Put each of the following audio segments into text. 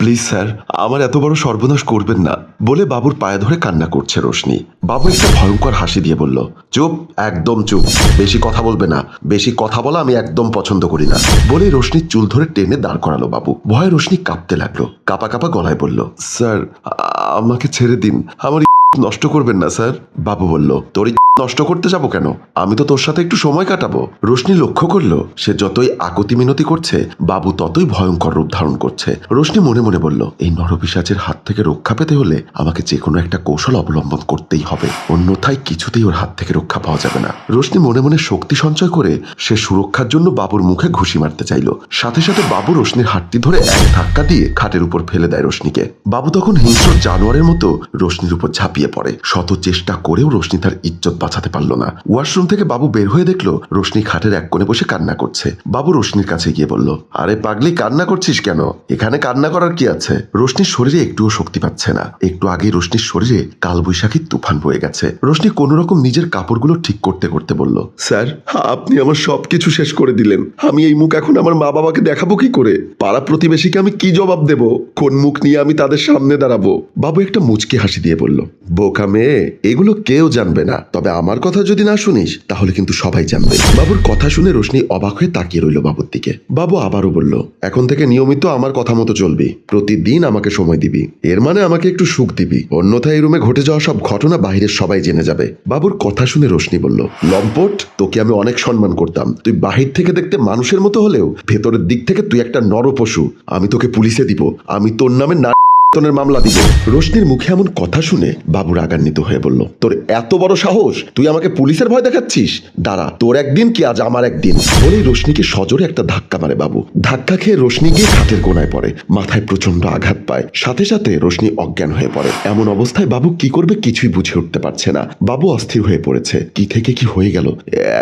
Please sir, আমার এত বড় সর্বনাশ করবেন না বলে বাবুর পায়ে ধরে কান্না করছে রোশনি। বাবু একটা ভয়ঙ্কর হাসি দিয়ে বলল, চুপ, একদম চুপ, বেশি কথা বলবে না, বেশি কথা বলা আমি একদম পছন্দ করি না বলে রোশনির চুল ধরে টেনে দাঁড় করালো বাবু। ভয়ে রোশনি কাঁপতে লাগলো, কাঁপা কাঁপা গলায় বলল, স্যার আমাকে ছেড়ে দিন, আমার নষ্ট করবেন না স্যার। বাবু বলল, তোর নষ্ট করতে যাবো কেন, আমি তো তোর সাথে একটু সময় কাটাবো। রোশনি লক্ষ্য করলো সে যতই আকতি মিনতি করছে বাবু ততই ভয়ঙ্কর রূপ ধারণ করছে। রোশনি মনে মনে বলল, এই নরপিশাচের হাত থেকে রক্ষা পেতে হলে আমাকে যে কোনো একটা কৌশল অবলম্বন করতেই হবে, অন্যথায় কিছুতেই ওর হাত থেকে রক্ষা পাওয়া যাবে না। রোশনি মনে মনে শক্তি সঞ্চয় করে সে সুরক্ষার জন্য বাবুর মুখে ঘুষি মারতে চাইল। সাথে সাথে বাবু রোশনির হাতটি ধরে এক ধাক্কা দিয়ে খাটের উপর ফেলে দেয় রোশনিকে। বাবু তখন হিংস্র জানোয়ারের মতো রোশনির উপর ঝাঁপিয়ে পড়ে। শত চেষ্টা করেও রোশনি তার ইজ্জত বাঁচাতে পারল না। ওয়াশরুম থেকে বাবু বের হয়ে দেখলো রোশনি খাটের এক কোণে বসে কান্না করছে। বাবু রোশনির কাছে গিয়ে বলল, আরে পাগলি, কান্না করছিস কেন? এখানে কান্না করার কি আছে? রোশনির শরীরে একটুও শক্তি পাচ্ছে না। একটু আগেই রোশনির শরীরে কালবৈশাখীর তুফান বয়ে গেছে। রোশনি কোনো রকম নিজের কাপড়গুলো ঠিক করতে করতে বলল, স্যার, আপনি আমার সবকিছু শেষ করে দিলেন। আমি এই মুখ এখন আমার মা বাবাকে দেখাবো কি করে? পাড়া প্রতিবেশীকে আমি কি জবাব দেব? কোন মুখ নিয়ে আমি তাদের সামনে দাঁড়াবো? বাবু একটা মুচকি হাসি দিয়ে বলল, বোকা মেয়ে, এগুলো কেউ জানবে না, তবে আমার কথা যদি না শুনিস তাহলে কিন্তু সবাই জানবে। বাবুর কথা শুনে রোশনি অবাক হয়ে তাকিয়ে রইল বাবুর দিকে। বাবু আবারও বলল, এখন থেকে নিয়মিত আমার কথা মতো চলবি, প্রতিদিন আমাকে সময় দিবি, এর মানে আমাকে একটু সুখ দিবি, অন্যথায় এই রুমে ঘটে যাওয়া সব ঘটনা বাইরের সবাই জেনে যাবে। বাবুর কথা শুনে রোশনি বলল, লম্পট, তোকে আমি অনেক সম্মান করতাম, তুই বাহির থেকে দেখতে মানুষের মতো হলেও ভেতরের দিক থেকে তুই একটা নরপশু। আমি তোকে পুলিশে দিব, আমি তোর নামে মামলা দিব। রোশনির মুখে এমন কথা শুনে বাবু রাগান্বিত হয়ে বলল, তোর এত বড় সাহস, তুই আমাকে পুলিশের ভয় দেখাচ্ছিস? দাঁড়া, তোর একদিন কি আজ আমার একদিন। বলেই রোশনিকে সজোরে একটা ধাক্কা মারে বাবু। ধাক্কা খেয়ে রোশনি গিয়ে খাটের কোনায় পড়ে, মাথায় প্রচন্ড আঘাত পায়। সাথে সাথে রোশনি অজ্ঞান হয়ে পড়ে। এমন অবস্থায় বাবু কি করবে কিছুই বুঝে উঠতে পারছে না। বাবু অস্থির হয়ে পড়েছে, কি থেকে কি হয়ে গেল,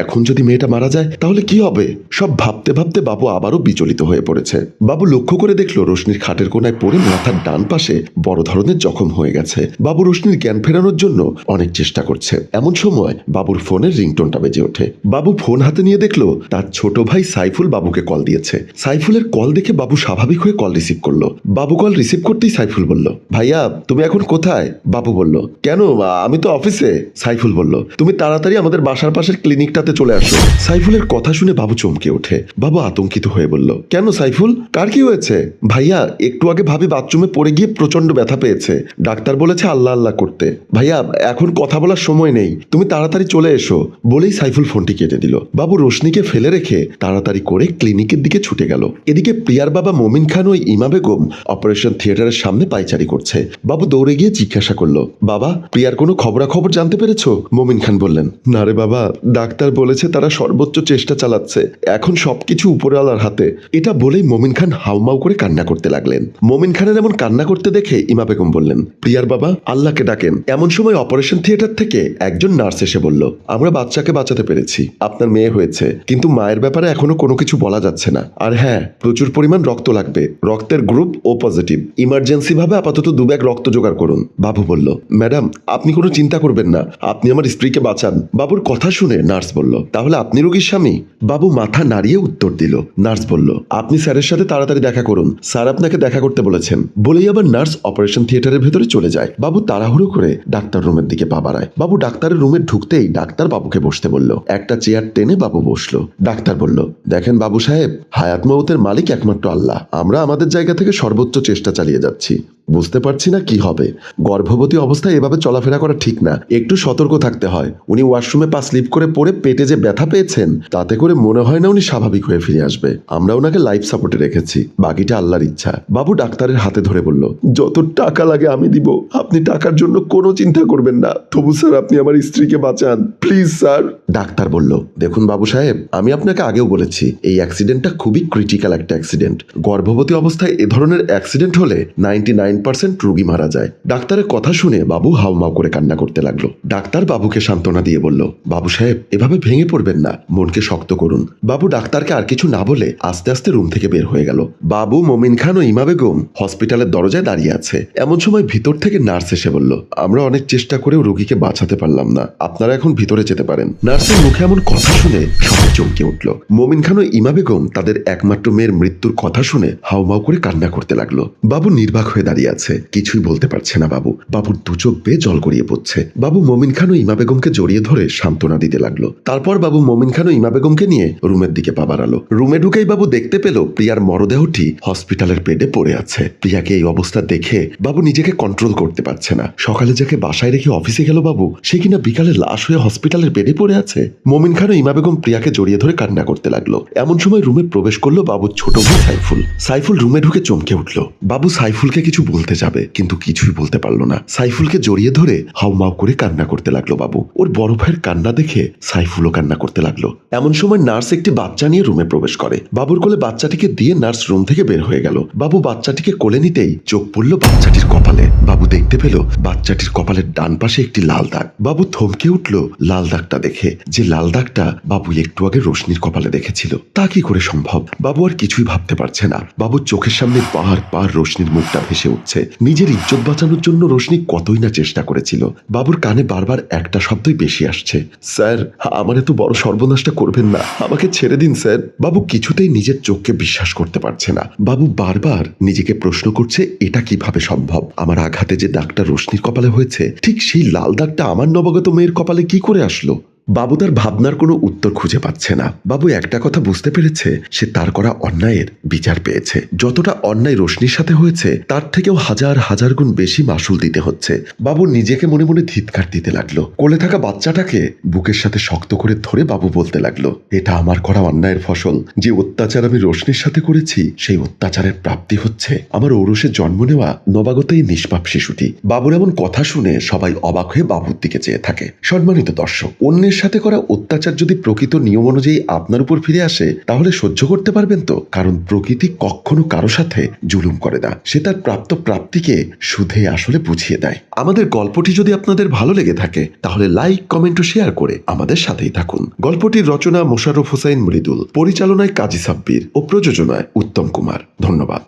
এখন যদি মেয়েটা মারা যায় তাহলে কি হবে? সব ভাবতে ভাবতে বাবু আবারও বিচলিত হয়ে পড়েছে। বাবু লক্ষ্য করে দেখলো রোশনির খাটের কোনায় পড়ে মাথার ডান পাশে বড় ধরনের জখম হয়ে গেছে। বাবু রোশনির জ্ঞান ফেরানোর জন্য অনেক চেষ্টা করছে। এমন সময় বাবুর ফোনের রিংটোনটা বেজে ওঠে। বাবু ফোন হাতে নিয়ে দেখলো তার ছোট ভাই সাইফুল বাবুকে কল দিয়েছে। সাইফুলের কল দেখে বাবু স্বাভাবিক হয়ে কল রিসিভ করলো। বাবু কল রিসিভ করতেই সাইফুল বলল, ভাইয়া তুমি এখন কোথায়? বাবু বলল, কেন, আমি তো অফিসে। সাইফুল বলল, তুমি তাড়াতাড়ি আমাদের বাসার পাশের ক্লিনিকটাতে চলে আসো। সাইফুলের কথা শুনে বাবু চমকে ওঠে। বাবু আতঙ্কিত হয়ে বলল, কেন সাইফুল, কার কি হয়েছে? ভাইয়া, একটু আগে ভাবি বাথরুমে পড়ে গিয়ে প্রচন্ড ব্যথা পেয়েছে, ডাক্তার বলেছে আল্লাহ আল্লাহ করতে। ভাইয়া, এখন কথা বলার সময় নেই, তুমি তাড়াতাড়ি চলে এসো। বলেই সাইফুল ফোনটি কেটে দিল। বাবু রোশনিকে ফেলে রেখে তাড়াতাড়ি করে ক্লিনিকের দিকে ছুটে গেল। এদিকে প্রিয়ার বাবা মোমিন খান ও ইমা বেগম অপারেশন থিয়েটারের সামনে পায়চারি করছে। বাবু দৌড়ে গিয়ে জিজ্ঞাসা করলো, বাবা, প্রিয়ার কোনো খবরাখবর জানতে পেরেছো? মোমিন খান বললেন, না রে বাবা, ডাক্তার বলেছে তারা সর্বোচ্চ চেষ্টা চালাচ্ছে, এখন সবকিছু উপরওয়ালার হাতে। এটা বলেই মোমিন খান হাউমাউ করে কান্না করতে লাগলেন। মোমিন খানের এমন কান্না করতে দেখে ইমা বেগম বললেন, প্রিয়ার বাবা, আল্লাহকে ডাকেন। এমন সময় অপারেশন থিয়েটার থেকে একজন নার্স এসে বলল, আমরা বাচ্চাকে বাঁচাতে পেরেছি, আপনার মেয়ে হয়েছে, কিন্তু মায়ের ব্যাপারে এখনো কোনো কিছু বলা যাচ্ছে না। আর হ্যাঁ, প্রচুর পরিমাণ রক্ত লাগবে, রক্তের গ্রুপ ও পজিটিভ, ইমার্জেন্সি ভাবে আপাতত 2 ব্যাগ রক্ত জোগাড় করুন। বাবু বলল, ম্যাডাম আপনি কোনো চিন্তা করবেন না, আপনি আমার স্ত্রীকে বাঁচান। বাবুর কথা শুনে নার্স বলল, তাহলে আপনি রোগীর স্বামী? বাবু মাথা নাড়িয়ে উত্তর দিল। নার্স বলল, আপনি স্যারের সাথে তাড়াতাড়ি দেখা করুন, স্যার আপনাকে দেখা করতে বলেছেন। বলেই আবার নার্স অপারেশন থিয়েটারের ভেতরে চলে যায়। বাবু তাড়াহুড়ো করে ডাক্তার রুমের দিকে পা বাড়ায়। বাবু ডাক্তারের রুমে ঢুকতেই ডাক্তার বাবুকে বসতে বলল। একটা চেয়ার টেনে বাবু বসলো। ডাক্তার বলল, দেখেন বাবু সাহেব, হায়াত মওতের মালিক একমাত্র আল্লাহ, আমরা আমাদের জায়গা থেকে সর্বোচ্চ চেষ্টা চালিয়ে যাচ্ছি। বুঝতে পারছি না কি হবে, গর্ভবতী অবস্থায় এভাবে চলাফেরা করা ঠিক না, একটু সতর্ক থাকতে হয়। উনি ওয়াশরুমে পা স্লিপ করে পড়ে পেটে যে ব্যথা পেয়েছেন তাতে করে মনে হয় না উনি স্বাভাবিক হয়ে ফিরে আসবে। আমরা ওনাকে লাইফ সাপোর্টে রেখেছি, বাকিটা আল্লাহর ইচ্ছা। বাবু ডাক্তারের হাতে ধরে বলল, যত টাকা লাগে আমি দিব, আপনি টাকার জন্য কোনো চিন্তা করবেন না, তবু স্যার আপনি আমার স্ত্রীকে বাঁচান, প্লিজ স্যার। ডাক্তার বলল, দেখুন বাবু সাহেব, আমি আপনাকে আগেও বলেছি এই অ্যাক্সিডেন্টটা খুবই ক্রিটিক্যাল একটা অ্যাক্সিডেন্ট। গর্ভবতী অবস্থায় এ ধরনের অ্যাক্সিডেন্ট হলে 99% রোগী মারা যায়। ডাক্তারের কথা শুনে বাবু হাউমাউ করে কান্না করতে লাগলো। ডাক্তার বাবুকে সান্ত্বনা দিয়ে বলল, বাবু সাহেব এভাবে ভেঙে পড়বেন না, মনকে শক্ত করুন। বাবু ডাক্তারকে আর কিছু না বলে আস্তে আস্তে রুম থেকে বের হয়ে গেল। বাবু, মোমিন খান ও ইমা বেগম হসপিটালের দরজায় হয়ে দাঁড়িয়ে আছে। এমন সময় ভিতর থেকে নার্স এসে বলল, আমরা অনেক চেষ্টা করেও রোগীকে বাঁচাতে পারলাম না, আপনারা এখন ভিতরে যেতে পারেন। নার্সের মুখে এমন কথা শুনে সবাই চমকে উঠল। মমিন খান ও ইমা বেগম তাদের একমাত্র মেয়ের মৃত্যুর কথা শুনে হাউমাউ করে কান্না করতে লাগলো। বাবু নির্বাক হয়ে দাঁড়িয়ে আছে, কিছুই বলতে পারছে না। বাবুর দু চোখ বেয়ে জল গড়িয়ে পড়ছে। বাবু মমিন খান ও ইমা বেগমকে জড়িয়ে ধরে সান্ত্বনা দিতে লাগলো। তারপর বাবু মমিন খান ও ইমা বেগমকে নিয়ে রুমের দিকে পা বাড়ালো। রুমে ঢুকেই বাবু দেখতে পেল প্রিয়ার মরদেহটি হসপিটালের বেডে পড়ে আছে। প্রিয়াকে এই অবস্থা দেখে বাবু নিজেকে কন্ট্রোল করতে পারছে না। সকালে যাকে বাসায় রেখে অফিসে গেল বাবু, সে কিনা বিকালে লাশ হয়ে হসপিটালের বেডে পড়ে আছে। মমিন খান ও ইমা বেগম প্রিয়াকে জড়িয়ে ধরে কান্না করতে লাগলো। এমন সময় রুমে প্রবেশ করলো বাবুর ছোট ভাই সাইফুল। সাইফুল রুমে ঢুকে চমকে উঠল। বাবু সাইফুলকে কিছু বলতে যাবে, কিন্তু কিছুই বলতে পারলো না। সাইফুলকে জড়িয়ে ধরে হাউমাউ করে কান্না করতে লাগলো বাবু। ওর বড় ভাইয়ের কান্না দেখে সাইফুলও কান্না করতে লাগলো। এমন সময় নার্স একটি বাচ্চা নিয়ে রুমে প্রবেশ করে। বাবুর কোলে বাচ্চাটিকে দিয়ে নার্স রুম থেকে বের হয়ে গেল। বাবু বাচ্চাটিকে কোলে নিতেই চোখ পড়ল বাচ্চাটির কপালে। বাবু দেখতে পেল বাচ্চাটির কপালের ডান পাশে একটি লাল দাগ। বাবু থমকে উঠল লাল দাগটা দেখে। যে লাল দাগটা বাবু একটু আগে রোশনির কপালে দেখেছিল, তা কি করে সম্ভব? বাবু আর কিছুই ভাবতে পারছে না। বাবুর চোখের সামনে বারবার রোশনির মুখটা ভেসে উঠছে। নিজের ইজ্জত বাঁচানোর জন্য রোশনি কতই না চেষ্টা করেছিল। বাবুর কানে বারবার একটা শব্দই বেশি আসছে, স্যার আমার এত বড় সর্বনাশটা করবেন না, আমাকে ছেড়ে দিন স্যার। বাবু কিছুতেই নিজের চোখকে বিশ্বাস করতে পারছে না। বাবু বারবার নিজেকে প্রশ্ন করছে, এটা কিভাবে সম্ভব? আমার আঘাতে যে দাগটা রোশনির কপালে হয়েছে, ঠিক সেই লাল দাগটা আমার নবাগত মেয়ের কপালে কি করে আসলো? বাবু তার ভাবনার কোনো উত্তর খুঁজে পাচ্ছে না। বাবু একটা কথা বুঝতে পেরেছে, সে তার করা অন্যায়ের বিচার পেয়েছে। যতটা অন্যায় রোশনির সাথে হয়েছে, তার থেকেও হাজার হাজার গুণ বেশি মাসুল দিতে হচ্ছে। বাবু নিজেকে মনে মনে ধিৎকার দিতে লাগলো। কোলে থাকা বাচ্চাটাকে বুকের সাথে শক্ত করে ধরে বাবু বলতে লাগলো, এটা আমার করা অন্যায়ের ফসল। যে অত্যাচার আমি রোশনির সাথে করেছি, সেই অত্যাচারের প্রাপ্তি হচ্ছে আমার ঔরসে জন্ম নেওয়া নবাগত এই নিষ্পাপ শিশুটি। বাবুর এমন কথা শুনে সবাই অবাক হয়ে বাবুর দিকে চেয়ে থাকে। সম্মানিত দর্শক, অন্যের সাথে করা অত্যাচার যদি প্রকৃত নিয়ম অনুযায়ী আপনার উপর ফিরে আসে, তাহলে সহ্য করতে পারবেন তো? কারণ প্রকৃতি কখনো কারো সাথে জুলুম করে না, সে তার প্রাপ্ত প্রাপ্তিকে শুধু আসলে বুঝিয়ে দেয়। আমাদের গল্পটি যদি আপনাদের ভালো লেগে থাকে, তাহলে লাইক, কমেন্ট ও শেয়ার করে আমাদের সাথেই থাকুন। গল্পটির রচনা মোশাররফ হোসাইন মৃদুল, পরিচালনায় কাজী সাব্বির ও প্রযোজনায় উত্তম কুমার। ধন্যবাদ।